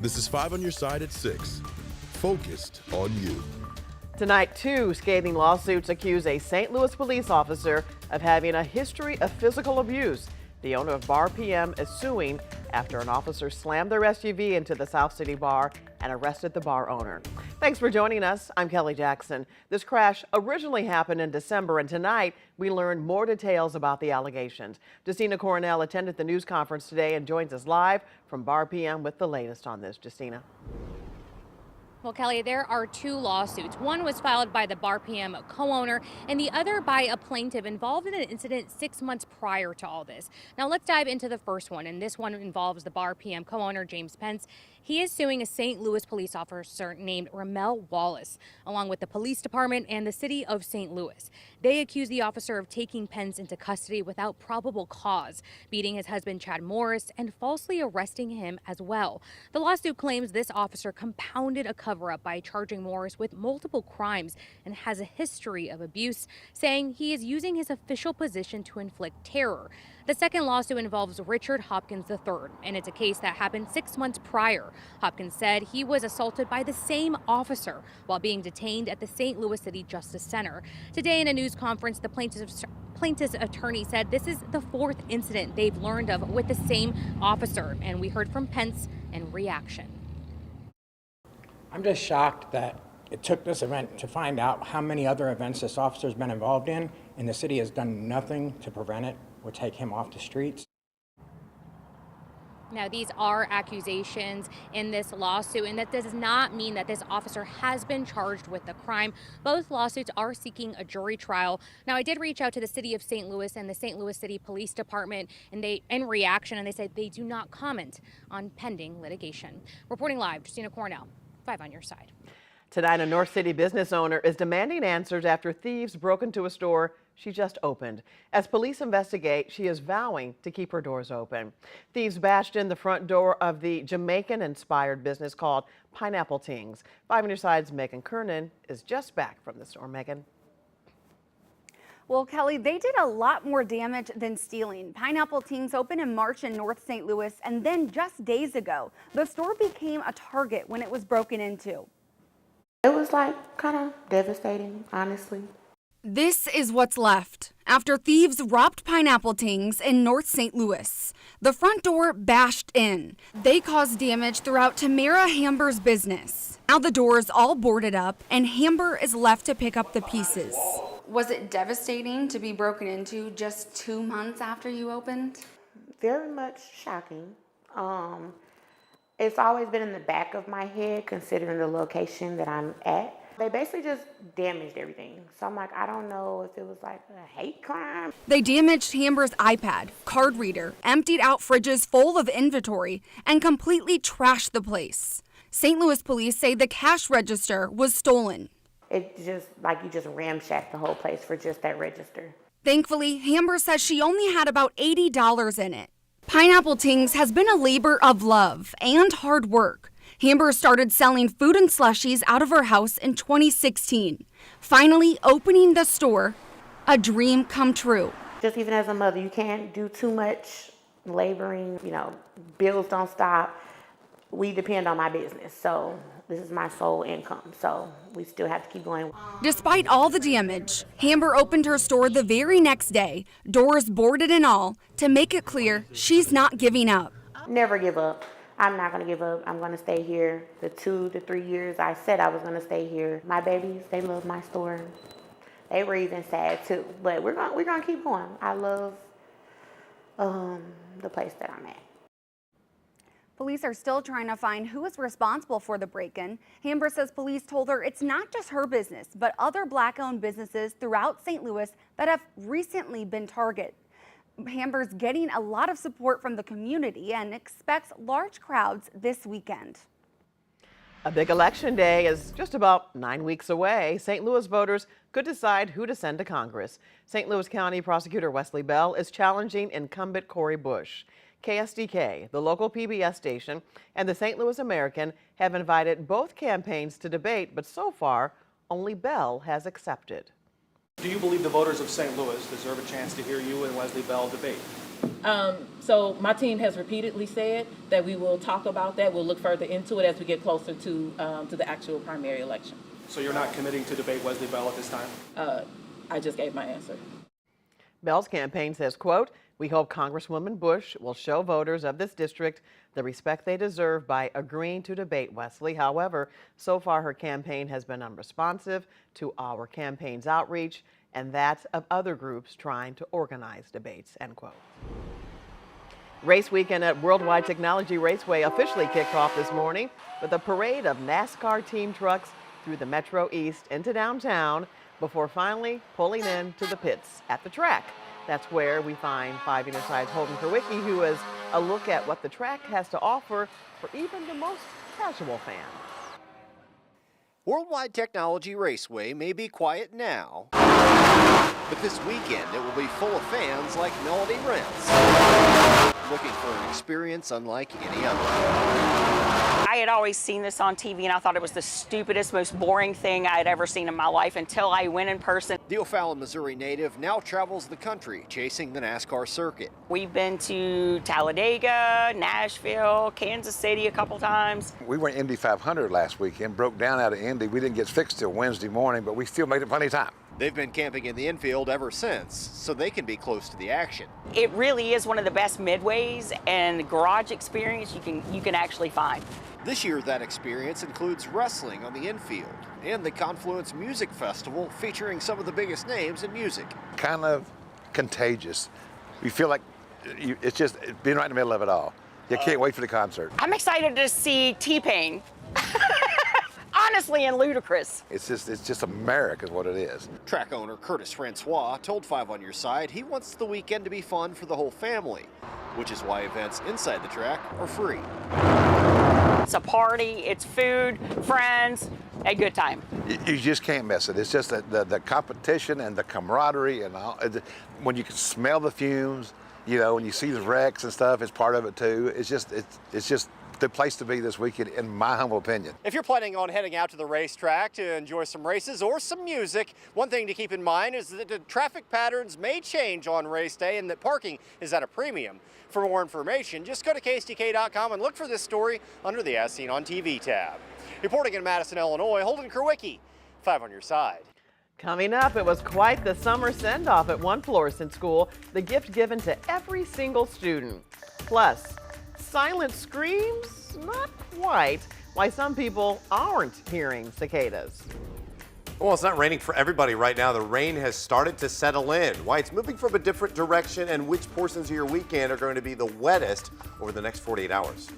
This is 5 on your side at 6. Focused on you. Tonight, 2 scathing lawsuits accuse a St. Louis police officer of having a history of physical abuse. The owner of Bar PM is suing after an officer slammed their SUV into the South City bar and arrested the bar owner. Thanks for joining us. I'm Kelly Jackson. This crash originally happened in December, and tonight we learned more details about the allegations. Justina Coronel attended the news conference today and joins us live from Bar PM with the latest on this. Justina. Well, Kelly, there are 2 lawsuits. One was filed by the Bar PM co-owner and the other by a plaintiff involved in an incident 6 months prior to all this. Now let's dive into the first one, and this one involves the Bar PM co-owner, James Pence. He is suing a St. Louis police officer named Ramel Wallace, along with the police department and the city of St. Louis. They accuse the officer of taking Pence into custody without probable cause, beating his husband, Chad Morris, and falsely arresting him as well. The lawsuit claims this officer compounded a cover-up by charging Morris with multiple crimes and has a history of abuse, saying he is using his official position to inflict terror. The second lawsuit involves Richard Hopkins III, and it's a case that happened 6 months prior. Hopkins said he was assaulted by the same officer while being detained at the St. Louis City Justice Center. Today in a news conference, the plaintiff's attorney said this is the 4th incident they've learned of with the same officer, and we heard from Pence in reaction. I'm just shocked that it took this event to find out how many other events this officer's been involved in, and the city has done nothing to prevent it or take him off the streets. Now, these are accusations in this lawsuit, and that does not mean that this officer has been charged with the crime. Both lawsuits are seeking a jury trial. Now, I did reach out to the city of St. Louis and the St. Louis City Police Department, and they said they do not comment on pending litigation. Reporting live, Justina Coronel, 5 on your side. Tonight, a North City business owner is demanding answers after thieves broke into a store she just opened. As police investigate, she is vowing to keep her doors open. Thieves bashed in the front door of the Jamaican-inspired business called Pineapple Tings. 5 on your side's Megan Kernan is just back from the store. Megan. Well, Kelly, they did a lot more damage than stealing. Pineapple Tings opened in March in North St. Louis, and then just days ago, the store became a target when it was broken into. It was kind of devastating, honestly. This is what's left after thieves robbed Pineapple Tings in North St. Louis. The front door bashed in. They caused damage throughout Tamara Hamber's business. Now the door is all boarded up and Hamber is left to pick up the pieces. Was it devastating to be broken into just 2 months after you opened? Very much shocking. It's always been in the back of my head considering the location that I'm at. They basically just damaged everything. So I'm like, I don't know if it was like a hate crime. They damaged Hamber's iPad, card reader, emptied out fridges full of inventory, and completely trashed the place. St. Louis police say the cash register was stolen. It just like you just ramshacked the whole place for just that register. Thankfully, Hamber says she only had about $80 in it. Pineapple Tings has been a labor of love and hard work. Hamber started selling food and slushies out of her house in 2016. Finally opening the store, a dream come true. Just even as a mother, you can't do too much laboring, bills don't stop. We depend on my business, so this is my sole income, so we still have to keep going. Despite all the damage, Hamber opened her store the very next day, doors boarded and all, to make it clear she's not giving up. Never give up. I'm not going to give up. I'm going to stay here. The 2 to 3 years I said I was going to stay here. My babies, they love my store. They were even sad too, but we're going to keep going. I love the place that I'm at. Police are still trying to find who is responsible for the break-in. Hamber says police told her it's not just her business, but other Black-owned businesses throughout St. Louis that have recently been targeted. Hamber's getting a lot of support from the community and expects large crowds this weekend. A big election day is just about 9 weeks away. St. Louis voters could decide who to send to Congress. St. Louis County Prosecutor Wesley Bell is challenging incumbent Cori Bush. KSDK, the local PBS station, and the St. Louis American have invited both campaigns to debate, but so far, only Bell has accepted. Do you believe the voters of St. Louis deserve a chance to hear you and Wesley Bell debate? So my team has repeatedly said that we will talk about that. We'll look further into it as we get closer to the actual primary election. So you're not committing to debate Wesley Bell at this time? I just gave my answer. Bell's campaign says, quote, "We hope Congresswoman Bush will show voters of this district the respect they deserve by agreeing to debate Wesley." However, so far her campaign has been unresponsive to our campaign's outreach and that of other groups trying to organize debates, end quote. Race weekend at Worldwide Technology Raceway officially kicked off this morning with a parade of NASCAR team trucks through the Metro East into downtown before finally pulling into the pits at the track. That's where we find 5 Inner Side's Holden Kerwicki, who has a look at what the track has to offer for even the most casual fan. Worldwide Technology Raceway may be quiet now, but this weekend it will be full of fans like Melody Rents, looking for an experience unlike any other. I had always seen this on TV and I thought it was the stupidest, most boring thing I had ever seen in my life until I went in person. The O'Fallon, Missouri native now travels the country chasing the NASCAR circuit. We've been to Talladega, Nashville, Kansas City a couple times. We went Indy 500 last weekend, broke down out of Indy. We didn't get fixed till Wednesday morning, but we still made it plenty of time. They've been camping in the infield ever since, so they can be close to the action. It really is one of the best midways and garage experience you can actually find. This year, that experience includes wrestling on the infield and the Confluence Music Festival featuring some of the biggest names in music. Kind of contagious. You feel like it's just being right in the middle of it all. You can't wait for the concert. I'm excited to see T-Pain. Honestly and ludicrous. It's just America is what it is. Track owner Curtis Francois told 5 on Your Side he wants the weekend to be fun for the whole family, which is why events inside the track are free. It's a party, it's food, friends, a good time. You just can't miss it. It's just the competition and the camaraderie and all. When you can smell the fumes, you know, when you see the wrecks and stuff, it's part of it too. It's just the place to be this weekend, in my humble opinion. If you're planning on heading out to the racetrack to enjoy some races or some music, one thing to keep in mind is that the traffic patterns may change on race day and that parking is at a premium. For more information, just go to KSTK.com and look for this story under the As Seen on TV tab. Reporting in Madison, Illinois, Holden Kerwicki, 5 on Your Side. Coming up, it was quite the summer send-off at one Florissant school, the gift given to every single student. Plus, silent screams? Not quite. Why some people aren't hearing cicadas. Well, it's not raining for everybody right now. The rain has started to settle in. Why it's moving from a different direction and which portions of your weekend are going to be the wettest over the next 48 hours.